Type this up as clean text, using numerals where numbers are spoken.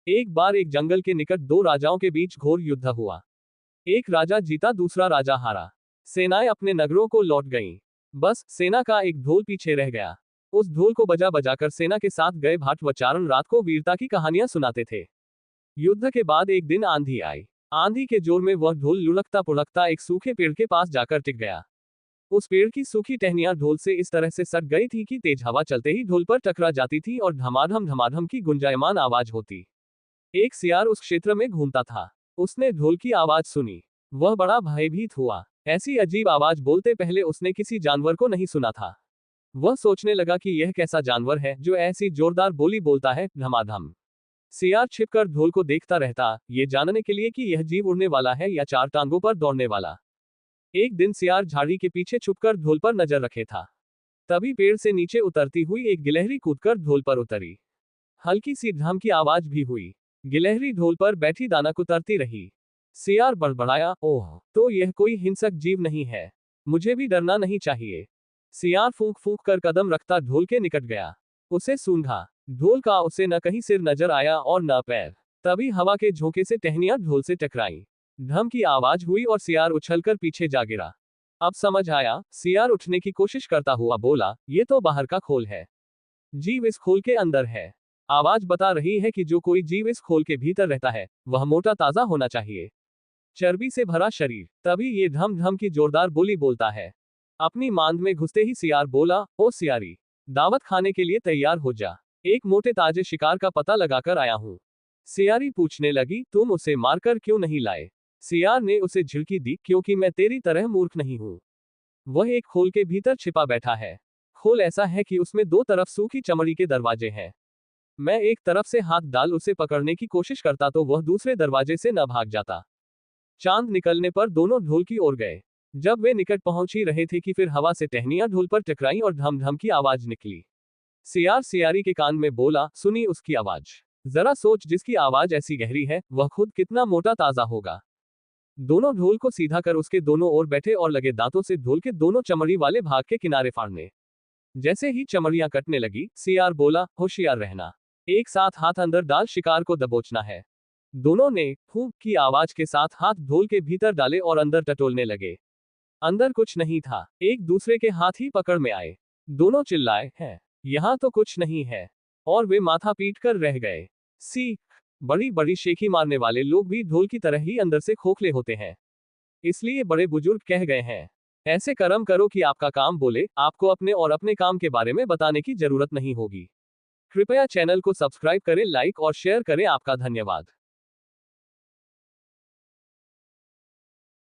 एक बार एक जंगल के निकट दो राजाओं के बीच घोर युद्ध हुआ। एक राजा जीता, दूसरा राजा हारा। सेनाएं अपने नगरों को लौट गईं। बस सेना का एक ढोल पीछे रह गया। उस ढोल को बजा बजाकर सेना के साथ गए भाट व चारण रात को वीरता की कहानियां सुनाते थे। युद्ध के बाद एक दिन आंधी आई। आंधी के जोर में वह ढोल लुढ़कता पुढ़कता एक सूखे पेड़ के पास जाकर टिक गया। उस पेड़ की सूखी टहनियां ढोल से इस तरह से सट गई थी कि तेज हवा चलते ही ढोल पर टकरा जाती थी और धमाधम धमाधम की गुंजायमान आवाज होती। एक सियार उस क्षेत्र में घूमता था। उसने ढोल की आवाज सुनी। वह बड़ा भयभीत हुआ। ऐसी अजीब आवाज बोलते पहले उसने किसी जानवर को नहीं सुना था। वह सोचने लगा कि यह कैसा जानवर है जो ऐसी जोरदार बोली बोलता है, धमाधम। सियार छिपकर ढोल को देखता रहता, ये जानने के लिए कि यह जीव उड़ने वाला है या चार टांगों पर दौड़ने वाला। एक दिन सियार झाड़ी के पीछे छुपकर ढोल पर नजर रखे था। तभी पेड़ से नीचे उतरती हुई एक गिलहरी कूदकर ढोल पर उतरी। हल्की सी ढम की आवाज भी हुई। गिलहरी ढोल पर बैठी दाना कुतरती रही। सियार बड़बड़ाया, ओह, तो यह कोई हिंसक जीव नहीं है। मुझे भी डरना नहीं चाहिए। सियार फूंक फूंक कर कदम रखता ढोल के निकट गया। उसे सूंघा। ढोल का उसे न कहीं सिर नजर आया और न पैर। तभी हवा के झोंके से टहनियां ढोल से टकराईं। ढम की आवाज हुई और सियार उछलकर पीछे जा गिरा। अब समझ आया। सियार उठने की कोशिश करता हुआ बोला, ये तो बाहर का खोल है। जीव इस खोल के अंदर है। आवाज बता रही है कि जो कोई जीव इस खोल के भीतर रहता है वह मोटा ताजा होना चाहिए, चर्बी से भरा शरीर, तभी ये ढम ढम की जोरदार बोली बोलता है। अपनी मांद में घुसते ही सियार बोला, ओ सियारी, दावत खाने के लिए तैयार हो जा। एक मोटे ताजे शिकार का पता लगाकर आया हूं। सियारी पूछने लगी, तुम उसे मारकर क्यों नहीं लाए? सियार ने उसे झिड़की दी, क्योंकि मैं तेरी तरह मूर्ख नहीं हूं। वह एक खोल के भीतर छिपा बैठा है। खोल ऐसा है कि उसमें दो तरफ सूखी चमड़ी के दरवाजे हैं। मैं एक तरफ से हाथ डाल उसे पकड़ने की कोशिश करता तो वह दूसरे दरवाजे से न भाग जाता। चांद निकलने पर दोनों ढोल की ओर गए। जब वे निकट पहुंच ही रहे थे कि फिर हवा से टहनियां ढोल पर टकराईं और ढम ढम की आवाज निकली। सियार सियारी के कान में बोला, सुनी उसकी आवाज? जरा सोच, जिसकी आवाज ऐसी गहरी है वह खुद कितना मोटा ताजा होगा। दोनों ढोल को सीधा कर उसके दोनों ओर बैठे और लगे दांतों से ढोल के दोनों चमड़ी वाले भाग के किनारे फाड़ने। जैसे ही चमड़ियां कटने लगी, सियार बोला, होशियार रहना। एक साथ हाथ अंदर डाल शिकार को दबोचना है। दोनों ने फूंक की आवाज के साथ हाथ ढोल के भीतर डाले और अंदर टटोलने लगे। अंदर कुछ नहीं था। एक दूसरे के हाथ ही पकड़ में आए। दोनों चिल्लाए, है यहां तो कुछ नहीं है, और वे माथा पीट कर रह गए। सीख, बड़ी बड़ी शेखी मारने वाले लोग भी ढोल की तरह ही अंदर से खोखले होते हैं। इसलिए बड़े बुजुर्ग कह गए हैं, ऐसे कर्म करो कि आपका काम बोले, आपको अपने और अपने काम के बारे में बताने की जरूरत नहीं होगी। कृपया चैनल को सब्सक्राइब करें, लाइक और शेयर करें। आपका धन्यवाद।